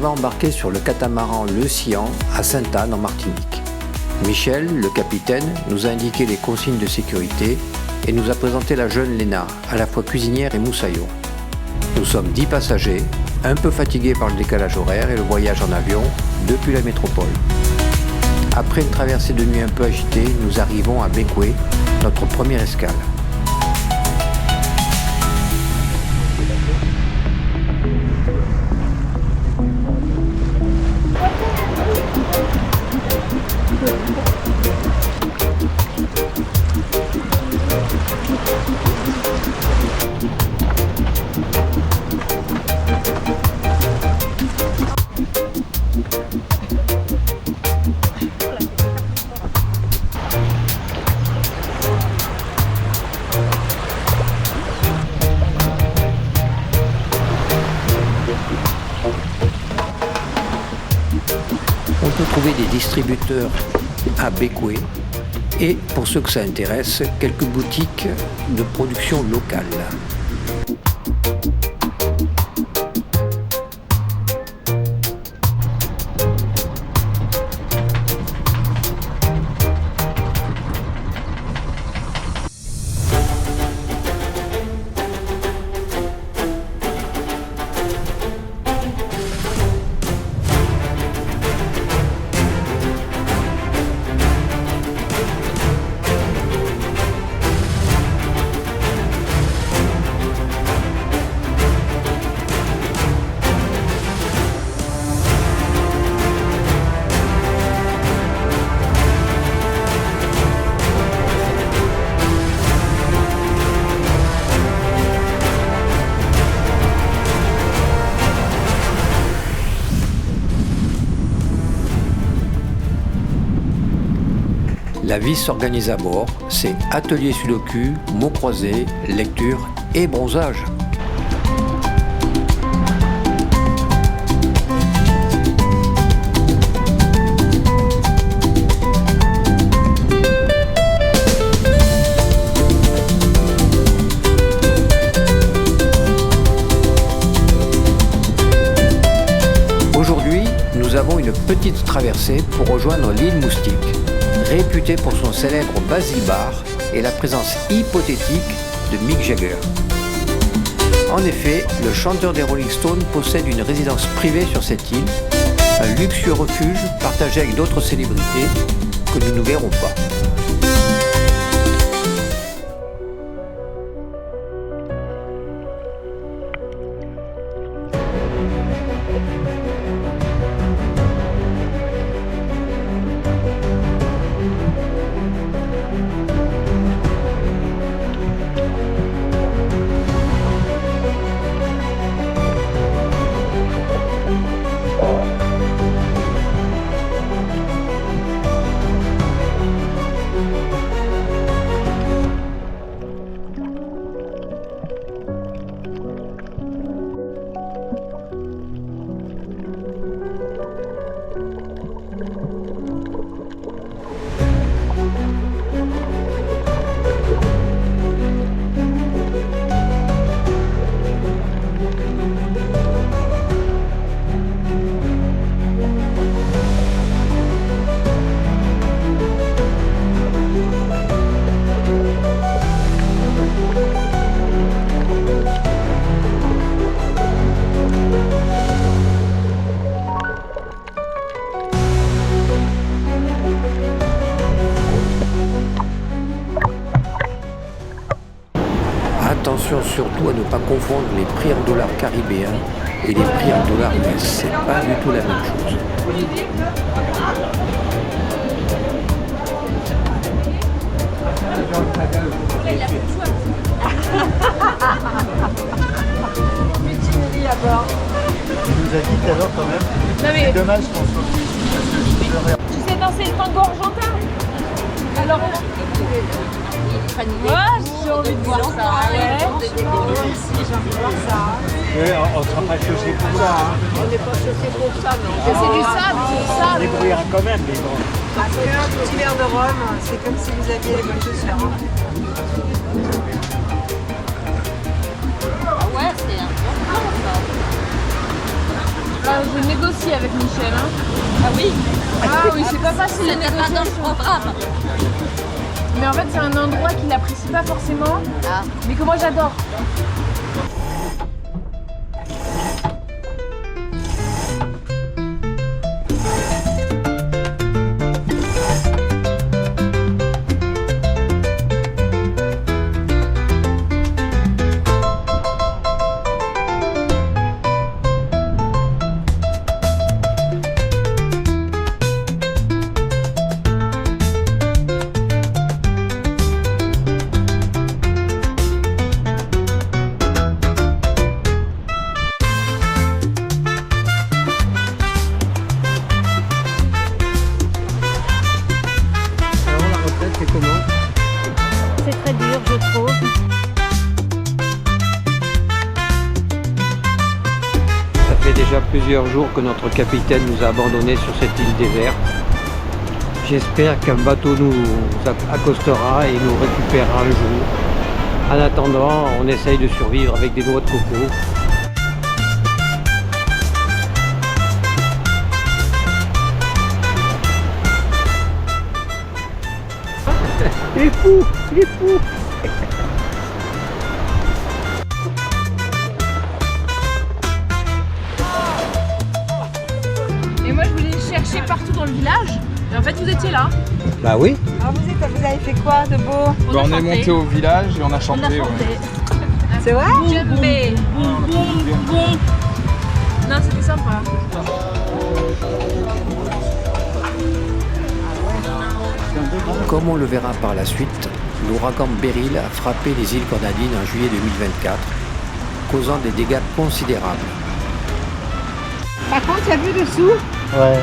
va embarquer sur le catamaran Le Sian à Sainte-Anne en Martinique. Michel, le capitaine, nous a indiqué les consignes de sécurité et nous a présenté la jeune Léna, à la fois cuisinière et moussaillon. Nous sommes 10 passagers, un peu fatigués par le décalage horaire et le voyage en avion depuis la métropole. Après une traversée de nuit un peu agitée, nous arrivons à Bécoué, notre première escale. On peut trouver des distributeurs à Bécoué et, pour ceux que ça intéresse, quelques boutiques de production locale. La vie s'organise à bord, c'est atelier sudoku, mots croisés, lecture et bronzage. Aujourd'hui, nous avons une petite traversée pour rejoindre l'île Moustique, réputé pour son célèbre Basie Bar et la présence hypothétique de Mick Jagger. En effet, le chanteur des Rolling Stones possède une résidence privée sur cette île, un luxueux refuge partagé avec d'autres célébrités que nous ne verrons pas. Attention surtout à ne pas confondre les prix en dollars caribéens et les prix en dollars US. C'est pas du tout la même chose. Tu nous as dit tout à l'heure quand même. C'est dommage qu'on soit plus. Tu sais danser le tango argentin? Alors j'ai envie de voir ça. On ne sera pas chaussé pour ça. On n'est pas chaussé pour ça, non. C'est du sable, c'est du On sable. débrouillera quand même, mais bon. Parce qu'un petit verre de rhum, c'est comme si vous aviez les bonnes chaussures. Ah ouais, c'est un bon plan, ça. Ah, je négocie avec Michel. Hein. Ah oui. Ah oui, c'est pas facile de C'était pas négocier. dans le programme. Mais en fait, c'est un endroit qu'il n'apprécie pas forcément, Ah. mais que moi j'adore. Alors la retraite, c'est comment? C'est très dur, je trouve. Ça fait déjà plusieurs jours que notre capitaine nous a abandonnés sur cette île déserte. J'espère qu'un bateau nous accostera et nous récupérera un jour. En attendant, on essaye de survivre avec des noix de coco. Il est fou, il est fou. Et moi, je voulais chercher partout dans le village. Et en fait, vous étiez là. Bah oui. Alors vous avez fait quoi de beau? On est monté au village et on a chanté. Ouais. C'est vrai? Jamais. Non, c'était sympa. Comme on le verra par la suite, l'ouragan Beryl a frappé les îles Grenadines en juillet 2024, causant des dégâts considérables. Par contre, il y a vu dessous. Ouais.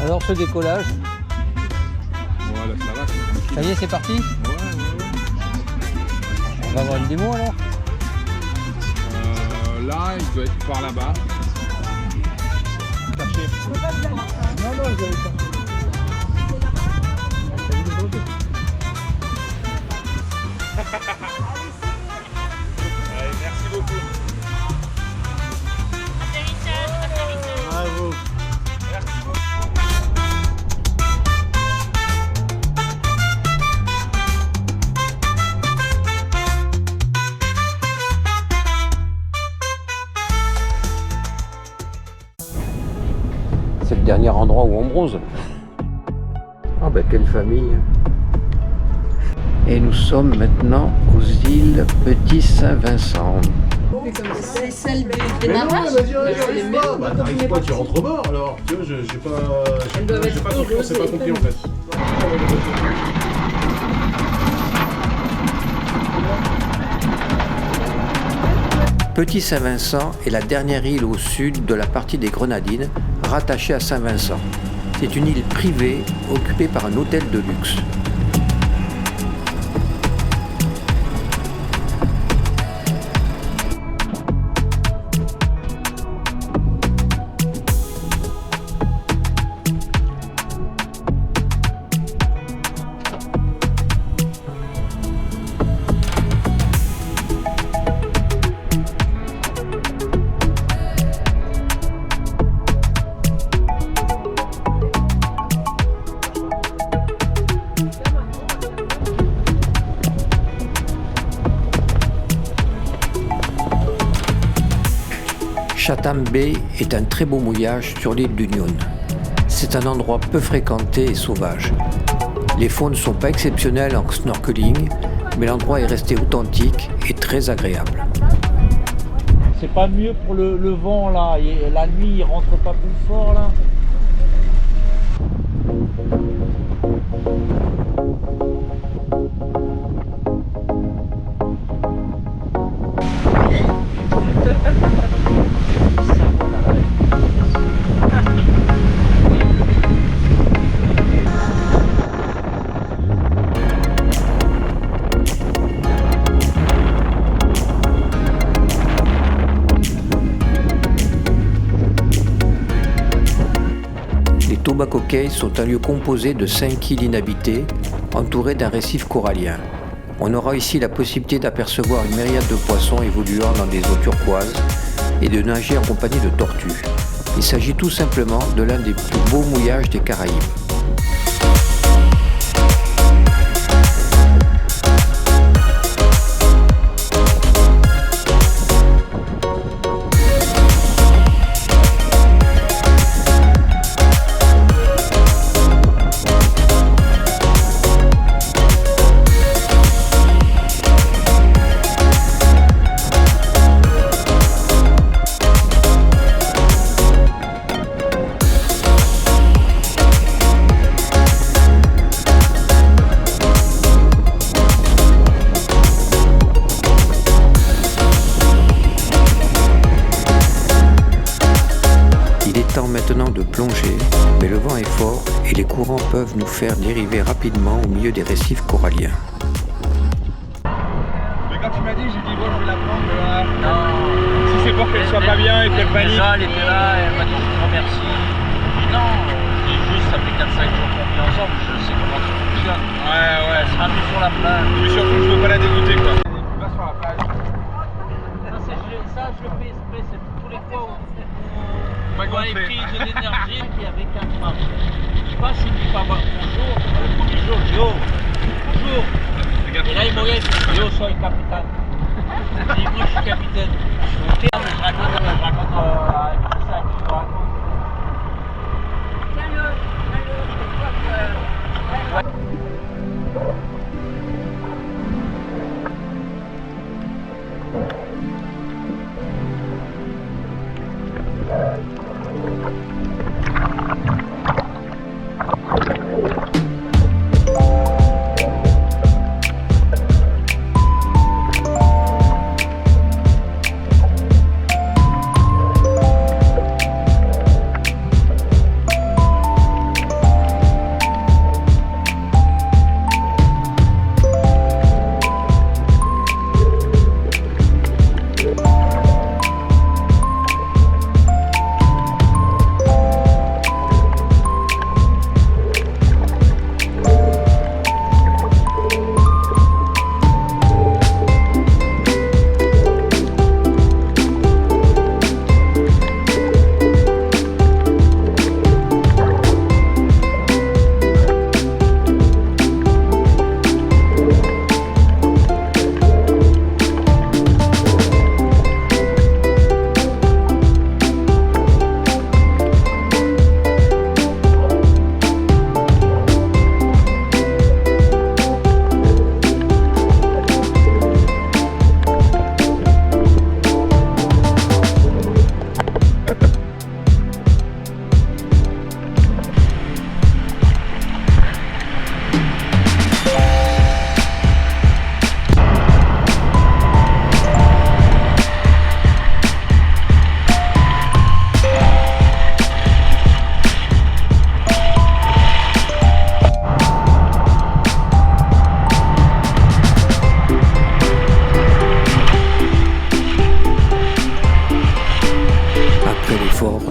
Alors ce décollage, Voilà, ça va. ça y est, c'est parti. On va avoir une démo alors. Là, il doit être par là-bas. Caché. Allez, merci beaucoup. Bravo. C'est le dernier endroit où on bronze. Ah ben quelle famille. Et nous sommes maintenant aux îles Petit Saint-Vincent. C'est celle du Mais non, démarrage. vas-y, arrive pas. Bah t'arrives pas, tu rentres au bord alors. Tu vois, j'ai pas compris, on s'est pas compris en fait. Petit Saint-Vincent est la dernière île au sud de la partie des Grenadines rattachée à Saint-Vincent. C'est une île privée occupée par un hôtel de luxe. Chatham Bay est un très beau mouillage sur l'île d'Union. C'est un endroit peu fréquenté et sauvage. Les fonds ne sont pas exceptionnels en snorkeling, mais l'endroit est resté authentique et très agréable. C'est pas mieux pour le vent là, et la nuit il rentre pas plus fort là. Coco Cay sont un lieu composé de 5 îles inhabitées, entourées d'un récif corallien. On aura ici la possibilité d'apercevoir une myriade de poissons évoluant dans des eaux turquoises et de nager en compagnie de tortues. Il s'agit tout simplement de l'un des plus beaux mouillages des Caraïbes. Maintenant de plonger, mais le vent est fort et les courants peuvent nous faire dériver rapidement au milieu des récifs coralliens. Mais quand tu m'as dit, j'ai dit bon, je vais la prendre, mais voilà. Non. Si c'est pour qu'elle soit pas bien et qu'elle panique. Déjà, elle était là, elle m'a dit merci. Je dis non, je dis juste, ça fait 4-5 jours qu'on vit ensemble, je sais comment ça fonctionne. Ouais, ouais. Elle sera mise sur la plage. Mais surtout, je veux pas la dégoûter, quoi. Tu vas sur la plage. Ça, je le fais exprès, c'est tous les fois où Pas on a gonflé. pris de l'énergie et avec un marche. Je sais pas s'il dit pas bonjour, le premier jour, je dis oh, bonjour. Et là il me regarde, il dit oh, sois le capitaine. Je dis moi je suis capitaine. Ok, mais je raconte ça, je raconte.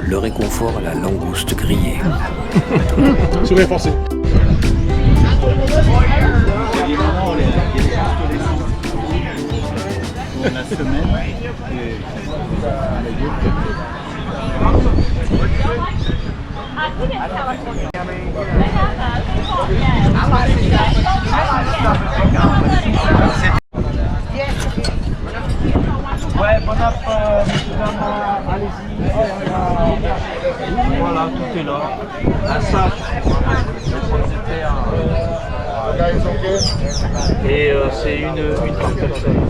Le réconfort à la langouste grillée. Sourire forcé. La semaine. Ouais, bon app, monsieur Bernard, allez-y. Voilà, tout est là. Un sac. Et c'est une par personne.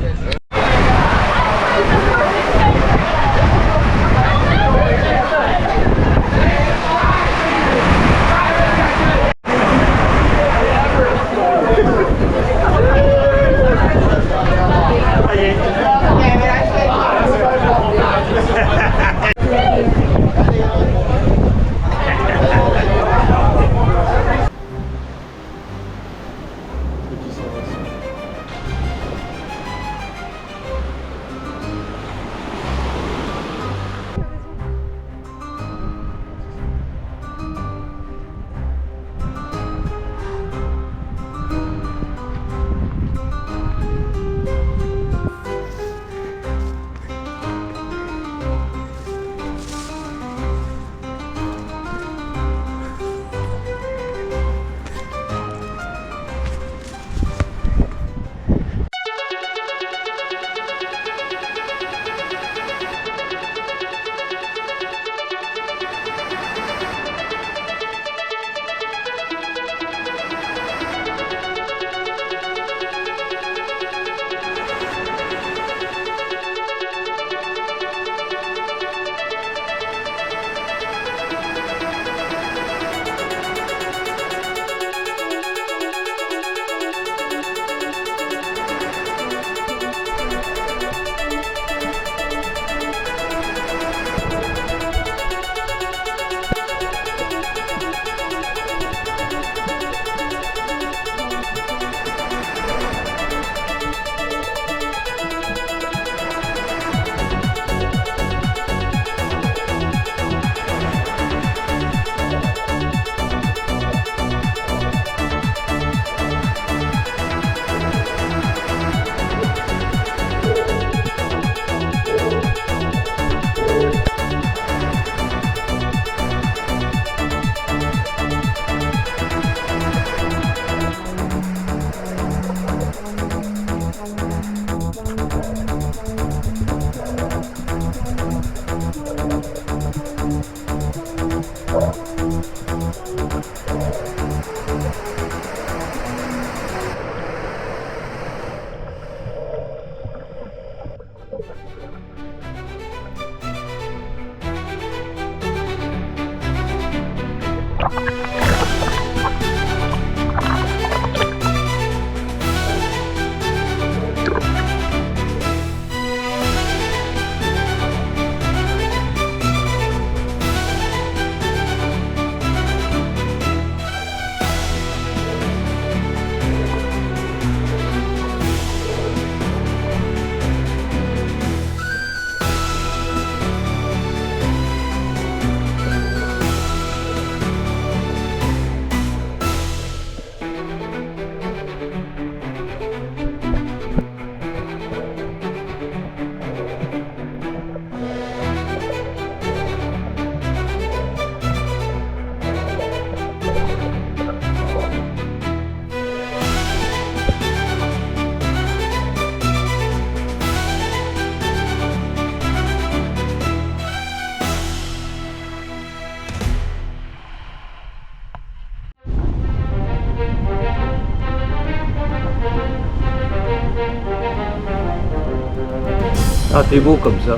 Ah, c'est beau comme ça.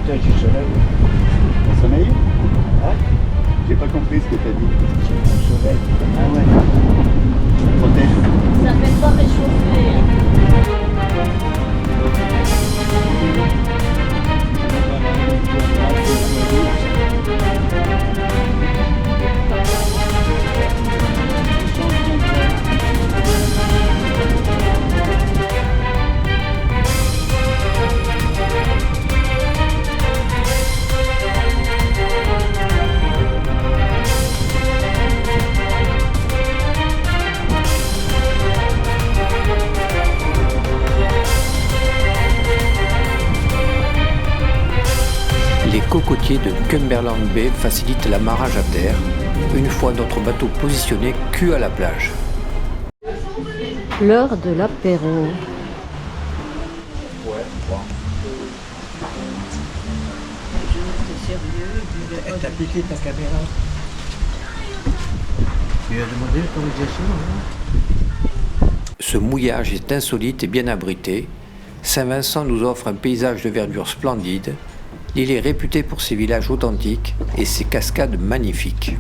Tiens, j'ai le soleil. Le sommeil? J'ai pas compris ce que t'as dit. Le soleil. Ah ouais. Ça protège. Ça fait pas réchauffer. Les cocotiers de Cumberland Bay facilitent l'amarrage à terre, une fois notre bateau positionné cul à la plage. L'heure de l'apéro. T'as piqué ta caméra. Tu as demandé l'autorisation, hein? Ce mouillage est insolite et bien abrité. Saint-Vincent nous offre un paysage de verdure splendide. L'île est réputée pour ses villages authentiques et ses cascades magnifiques.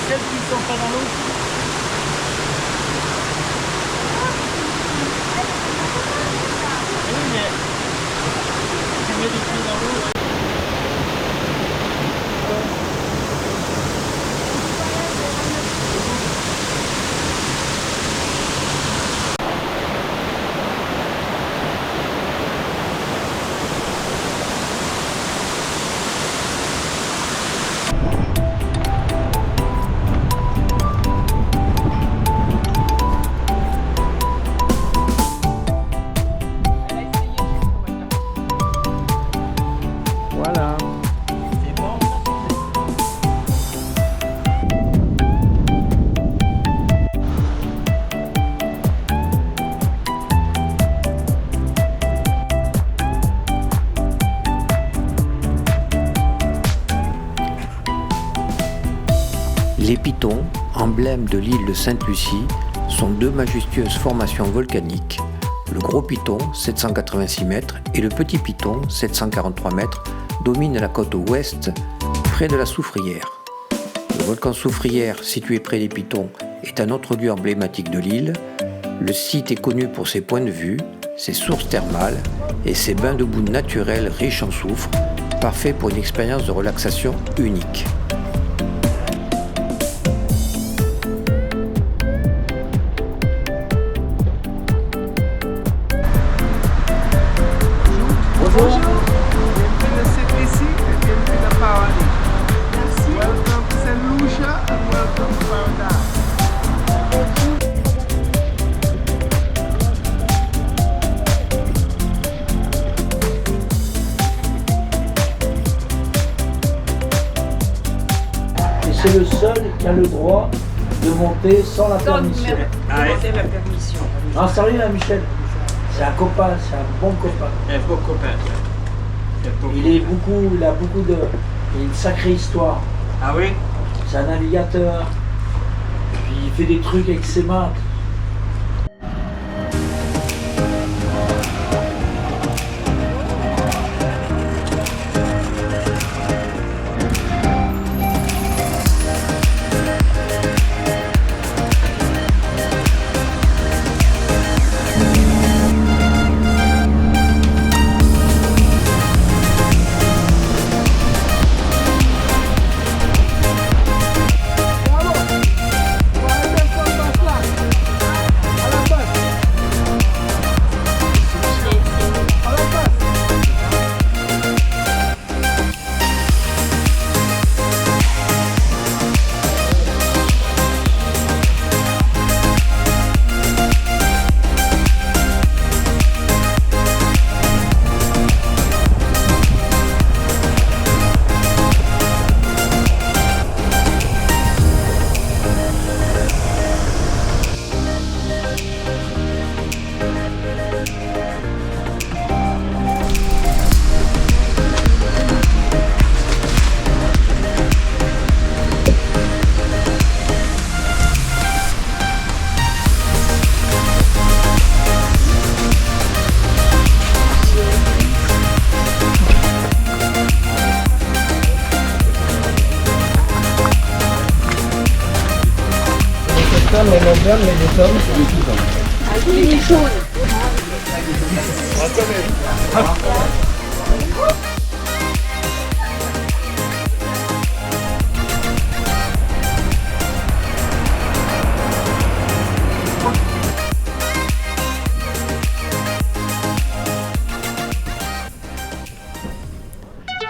Celles qui ne sont pas dans l'eau. Oui, mais tu mets des pieds dans l'eau. Voilà. C'est bon. Les Pitons, emblème de l'île de Sainte-Lucie, sont deux majestueuses formations volcaniques Le gros piton, 786 mètres, et le petit piton, 743 mètres, dominent la côte ouest, près de la Soufrière. Le volcan Soufrière, situé près des pitons, est un autre lieu emblématique de l'île. Le site est connu pour ses points de vue, ses sources thermales et ses bains de boue naturels riches en soufre, parfaits pour une expérience de relaxation unique. Bonjour. Bienvenue à CPC et bienvenue à Paradis. Merci. Welcome to St. Lucia and welcome to Paradise. Et c'est le seul qui a le droit de monter sans la permission. Demandez la permission. Non, sérieux, hein, Michel. C'est un copain, c'est un bon copain. Un beau copain. Il a beaucoup de. Il a une sacrée histoire. Ah oui? C'est un navigateur. Puis il fait des trucs avec ses mains.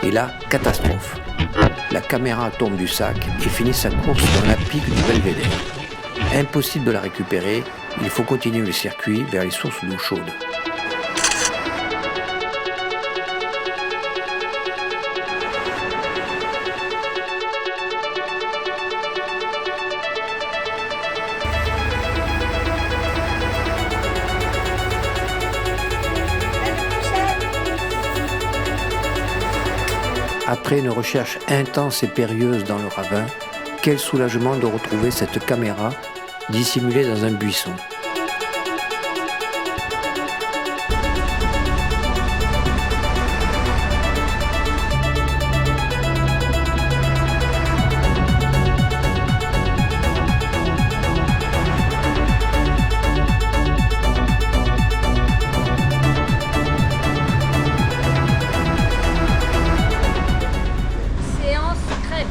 Et là, catastrophe. La caméra tombe du sac et finit sa course dans la pique du Belvédère. Impossible de la récupérer, il faut continuer le circuit vers les sources d'eau chaude. Après une recherche intense et périlleuse dans le ravin, quel soulagement de retrouver cette caméra dissimulée dans un buisson. Séance crème.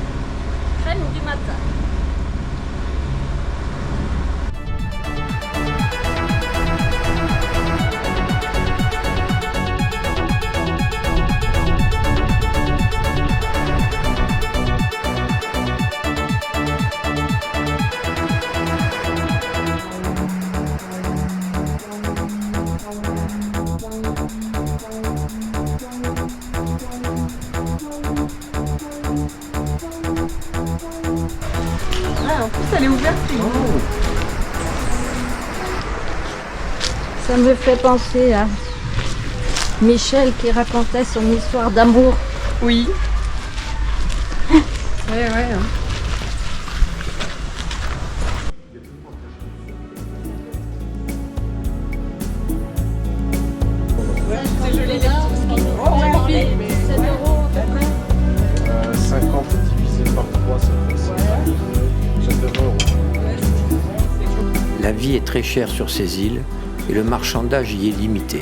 Crème du matin. Ah, en plus, elle est ouverte. Ça me fait penser à Michel qui racontait son histoire d'amour. Oui. Ouais. vie est très chère sur ces îles et le marchandage y est limité.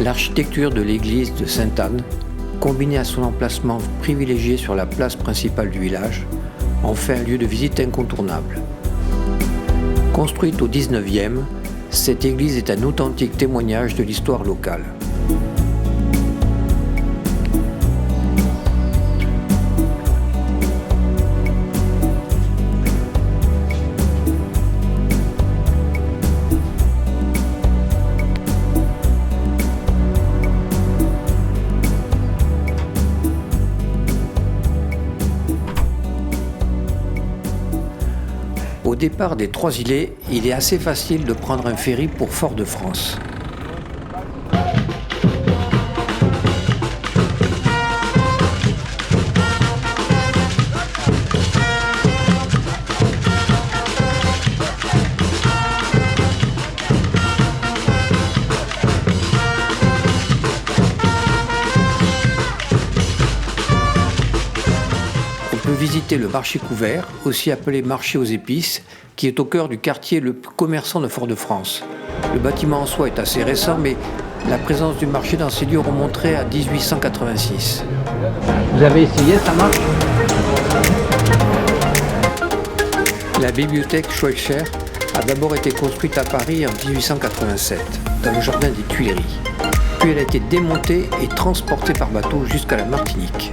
L'architecture de l'église de Sainte-Anne, combinée à son emplacement privilégié sur la place principale du village, en fait un lieu de visite incontournable. Construite au XIXe, cette église est un authentique témoignage de l'histoire locale. Au départ des Trois-Îlets, il est assez facile de prendre un ferry pour Fort-de-France. Visiter le marché couvert, aussi appelé marché aux épices, qui est au cœur du quartier le plus commerçant de Fort-de-France. Le bâtiment en soi est assez récent, mais la présence du marché dans ces lieux remonterait à 1886. Vous avez essayé, ça marche? La bibliothèque Schweitzer a d'abord été construite à Paris en 1887, dans le jardin des Tuileries. Puis elle a été démontée et transportée par bateau jusqu'à la Martinique.